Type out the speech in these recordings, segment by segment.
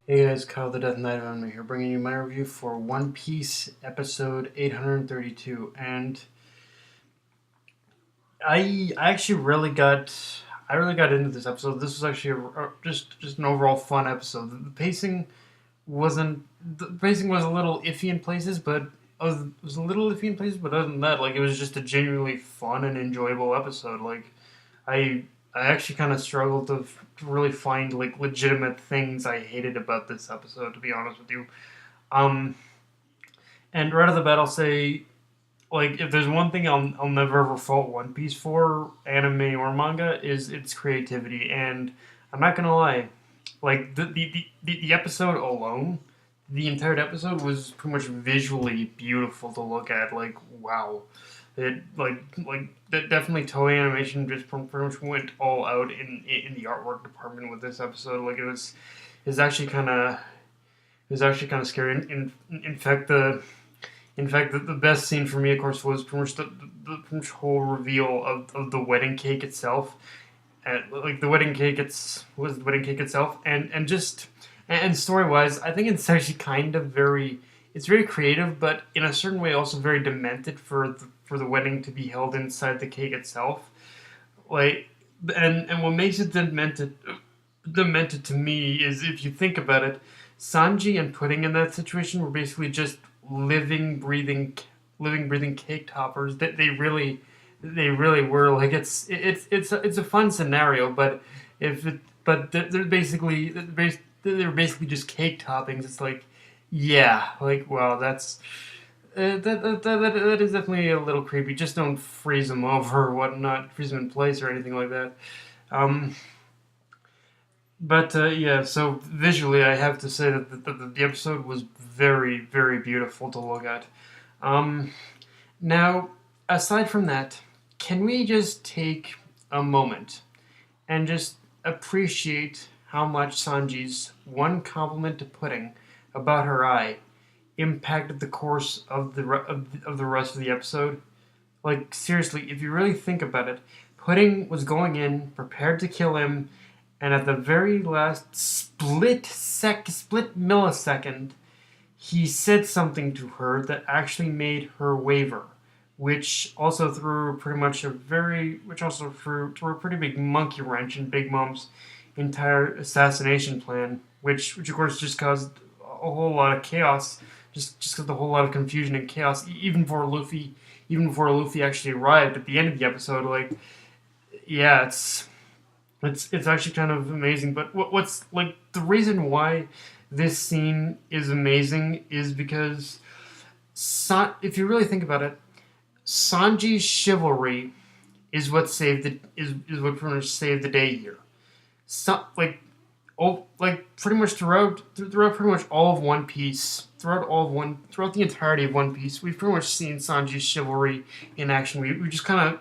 Hey guys, Kyle the Death Knight on me here, bringing you my review for One Piece episode 832. And I actually really got into this episode. This was actually just an overall fun episode. Wasn't the pacing was a little iffy in places, but it was a little iffy in places. But other than that, like, it was just a genuinely fun and enjoyable episode. Like, I I actually kind of struggled to really find like legitimate things I hated about this episode, to be honest with you. Um, and right off the bat, I'll say, like, if there's one thing I'll never ever fault One Piece for, anime or manga, is its creativity. And I'm not gonna lie, like the episode alone, the entire episode was pretty much visually beautiful to look at. Like, wow, it like that definitely Toei Animation just pretty much went all out in the artwork department with this episode. Like, it's actually kind of scary. In fact, the best scene for me, of course, was pretty much the pretty much whole reveal of the wedding cake itself. Like, the wedding cake, was the wedding cake itself, and story wise, I think it's actually kind of it's very creative, but in a certain way also very demented for the wedding to be held inside the cake itself. Like, and what makes it demented to me is, if you think about it, Sanji and Pudding in that situation were basically just living, breathing cake toppers. That they really were. Like, it's a fun scenario, but if it, but they're basically just cake toppings. It's like, yeah, like, well, that's that is definitely a little creepy. Just don't freeze them over or whatnot, freeze them in place or anything like that. Um, but yeah, so visually, I have to say that the episode was very, very beautiful to look at. Um, Now, aside from that, can we just take a moment and just appreciate how much Sanji's one compliment to Pudding about her eye impacted the course of of the rest of the episode? Like, seriously, if you really think about it, Pudding was going in prepared to kill him, and at the very last split millisecond, he said something to her that actually made her waver, which also threw a pretty big monkey wrench in Big Mom's entire assassination plan, which of course just caused a whole lot of chaos, just caused a whole lot of confusion and chaos, even before Luffy actually arrived at the end of the episode. Like, yeah, it's actually kind of amazing. But what's like the reason why this scene is amazing is because if you really think about it, Sanji's chivalry is what pretty much saved the day here. Like, pretty much throughout pretty much all of One Piece, throughout the entirety of One Piece, we've pretty much seen Sanji's chivalry in action. We just kind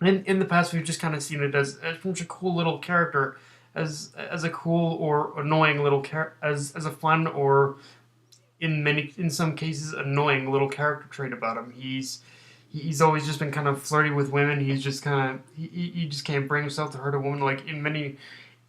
of in the past, we've just kind of seen it as pretty much a cool little character, as a cool or annoying little as a fun, or in some cases, annoying little character trait about him. He's always just been kind of flirty with women. He's just kind of he just can't bring himself to hurt a woman. Like,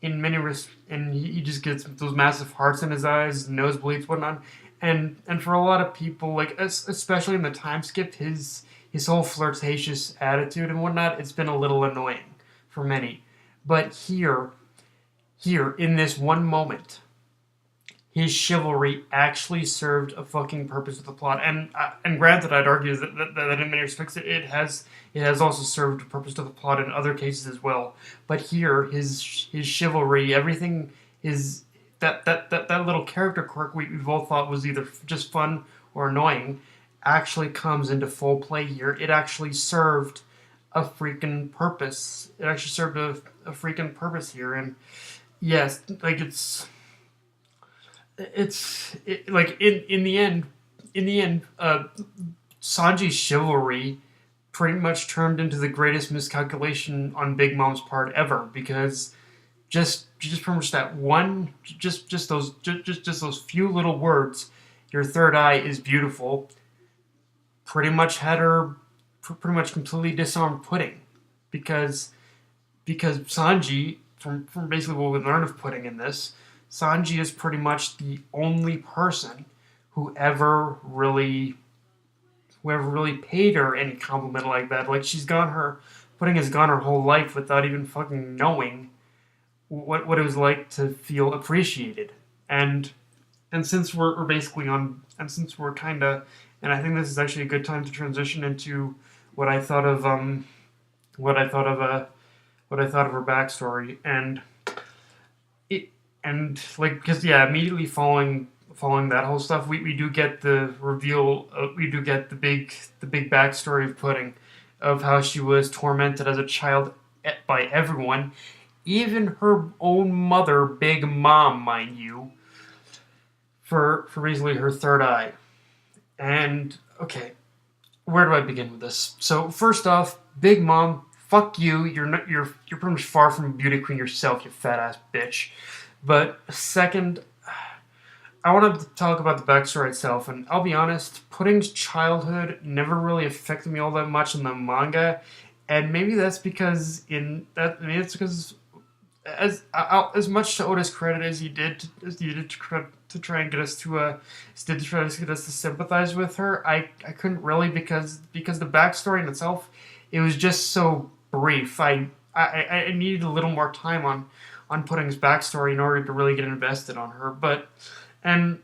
and he just gets those massive hearts in his eyes, nosebleeds, whatnot. And for a lot of people, like, especially in the time skip, his whole flirtatious attitude and whatnot, it's been a little annoying for many. But here in this one moment, his chivalry actually served a fucking purpose with the plot. And granted, I'd argue that in many respects it has also served a purpose to the plot in other cases as well. But here, his chivalry, everything is that little character quirk we've all thought was either just fun or annoying, actually comes into full play here. It actually served a freaking purpose. It actually served a freaking purpose here. And yes, like, like, in the end, Sanji's chivalry pretty much turned into the greatest miscalculation on Big Mom's part ever, because just pretty much that one, just those few little words, "Your third eye is beautiful," pretty much had her pretty much completely disarmed Pudding, because Sanji, from basically what we learned of Pudding in this, Sanji is pretty much the only person who ever really whoever really paid her any compliment like that. Like she's gone her Pudding has gone her whole life without even fucking knowing what it was like to feel appreciated. And and since we're basically on and since we're kind of and I think this is actually a good time to transition into what I thought of what I thought of what I thought of her backstory it and like because yeah immediately following that whole stuff we do get the reveal we do get the big backstory of Pudding of how she was tormented as a child by everyone, even her own mother, Big Mom, mind you, for basically her third eye. And okay, where do I begin with this? So first off, Big Mom, fuck you. You're pretty much far from a beauty queen yourself, you fat ass bitch. But second, I want to talk about the backstory itself, and I'll be honest, Pudding's childhood never really affected me all that much in the manga, and maybe that's because maybe it's because as much to Oda's credit as he did to try and get us to try to get us to sympathize with her, I couldn't really because the backstory in itself it was just so brief. I needed a little more time on Pudding's backstory in order to really get invested on her, and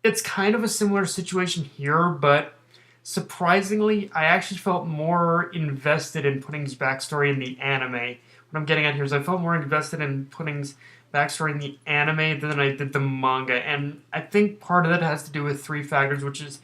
it's kind of a similar situation here, but surprisingly, I actually felt more invested in Pudding's backstory in the anime. What I'm getting at here is I felt more invested in Pudding's backstory in the anime than I did the manga, and I think part of that has to do with three factors, which is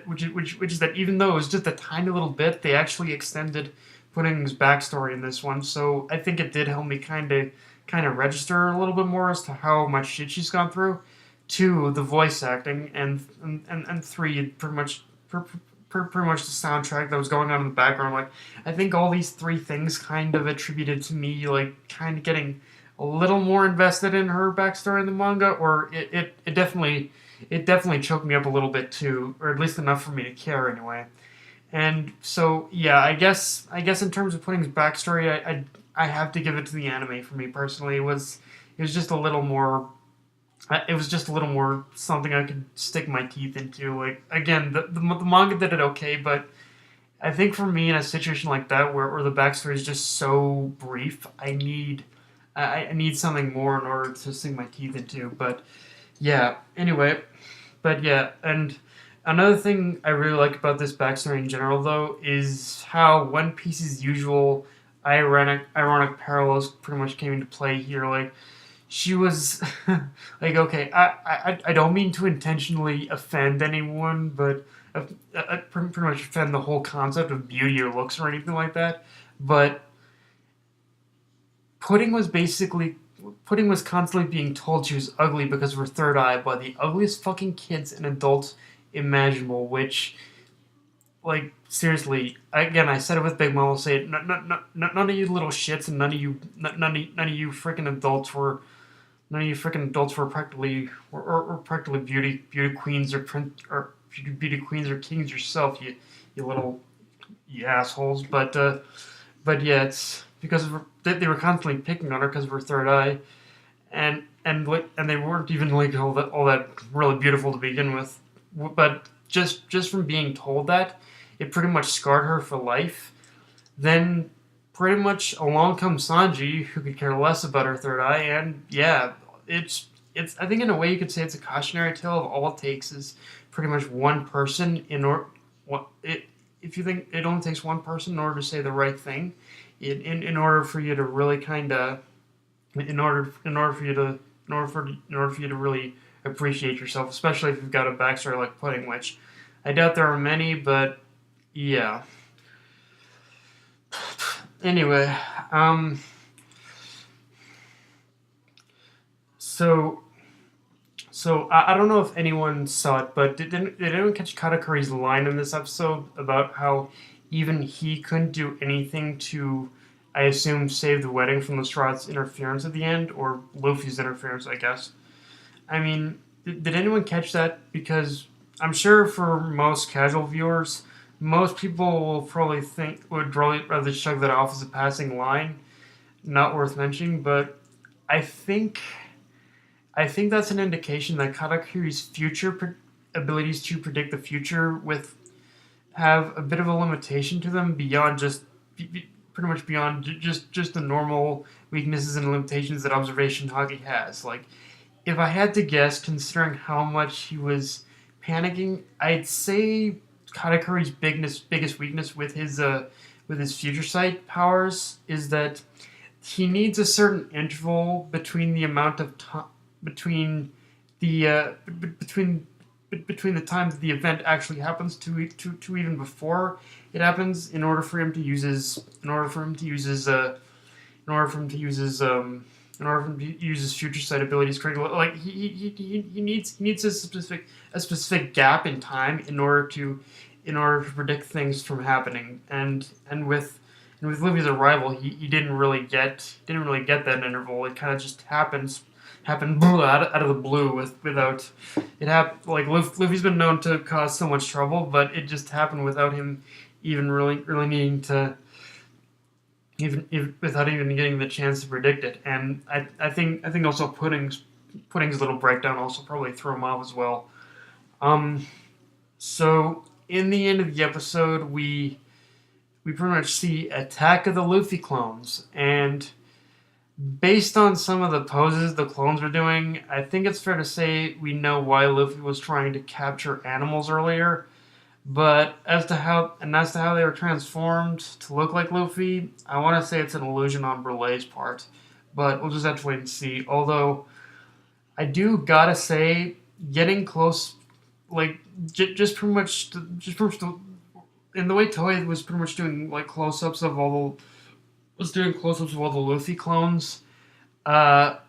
which is that even though it was just a tiny little bit, they actually extended Pudding's backstory in this one. So I think it did help me kind of register a little bit more as to how much shit she's gone through. Two, the voice acting, and three, pretty much the soundtrack that was going on in the background. Like, I think all these three things kind of attributed to me, like, kind of getting a little more invested in her backstory in the manga, or it definitely choked me up a little bit too, or at least enough for me to care anyway. And so, yeah, I guess in terms of Pudding's backstory, I have to give it to the anime for me personally. It was just a little more it was just a little more something I could stick my teeth into. Like again, the manga did it okay, but I think for me in a situation like that where the backstory is just so brief, I need something more in order to sink my teeth into. But yeah, anyway, but yeah, and another thing I really like about this backstory in general though is how One Piece's usual ironic parallels pretty much came into play here. Like she was like, okay, I don't mean to intentionally offend anyone, but pretty much offend the whole concept of beauty or looks or anything like that. But Pudding was basically Pudding was constantly being told she was ugly because of her third eye by the ugliest fucking kids and adults imaginable. Which, like, seriously, again, I said it with Big Mom. I'll say it. None of you little shits and none of you freaking adults were none of you freaking adults were practically or practically beauty queens or beauty queens or kings yourself, you little you assholes. But yeah, it's because of they were constantly picking on her because of her third eye, and they weren't even like all that really beautiful to begin with. But just from being told that, it pretty much scarred her for life. Then pretty much along comes Sanji, who could care less about her third eye, and yeah, it's I think in a way you could say it's a cautionary tale of all it takes is pretty much one person in order. What it if you think it only takes one person in order to say the right thing, in order for you to really kind of in order for you to really appreciate yourself, especially if you've got a backstory like Pudding, which I doubt there are many, but yeah. Anyway, so I don't know if anyone saw it, but did anyone catch Katakuri's line in this episode about how even he couldn't do anything to, I assume, save the wedding from the Straw's interference at the end, or Luffy's interference, I guess. I mean, did anyone catch that? Because I'm sure for most casual viewers, most people will probably would probably rather shrug that off as a passing line, not worth mentioning. But I think I think that's an indication that Katakuri's abilities to predict the future with have a bit of a limitation to them beyond just pretty much beyond just the normal weaknesses and limitations that observation Hagi has. Like, if I had to guess, considering how much he was panicking, I'd say Katakuri's biggest weakness with his future sight powers is that he needs a certain interval between the amount of time between the between the time that the event actually happens to even before it happens in order for him to use his in order for him to use his in order for him to use his in order for him to use his future sight abilities correctly. Like he needs a specific gap in time in order to predict things from happening. And with Luffy's arrival, he didn't really get that interval. It kind of just happened out of the blue without it happened. Like Luffy's been known to cause so much trouble, but it just happened without him even really needing to without even getting the chance to predict it. And I think also Pudding's little breakdown also probably threw him off as well. So in the end of the episode, we pretty much see Attack of the Luffy clones, and based on some of the poses the clones were doing, I think it's fair to say we know why Luffy was trying to capture animals earlier. But as to how they were transformed to look like Luffy, I want to say it's an illusion on Brulee's part. But we'll just have to wait and see. Although, I do gotta say, getting close, like, just pretty much, in the way Toei was pretty much doing, like, close-ups of all the Luffy clones, that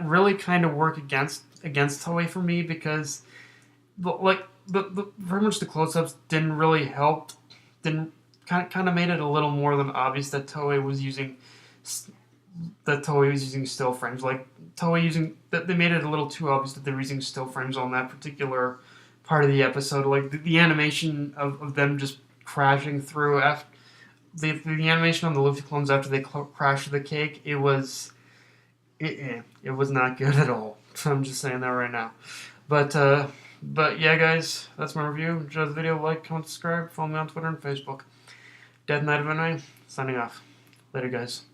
really kind of worked against Toei for me, because, like, very much the close-ups didn't really help. Didn't kind of made it a little more than obvious that Toei was using still frames. Like they made it a little too obvious that they were using still frames on that particular part of the episode. Like the animation of them just crashing through after the animation on the Luffy clones after they crashed the cake. It was not good at all. I'm just saying that right now. But yeah, guys, that's my review. Enjoy the video, like, comment, subscribe, follow me on Twitter and Facebook. Death Knight of Anime, signing off. Later, guys.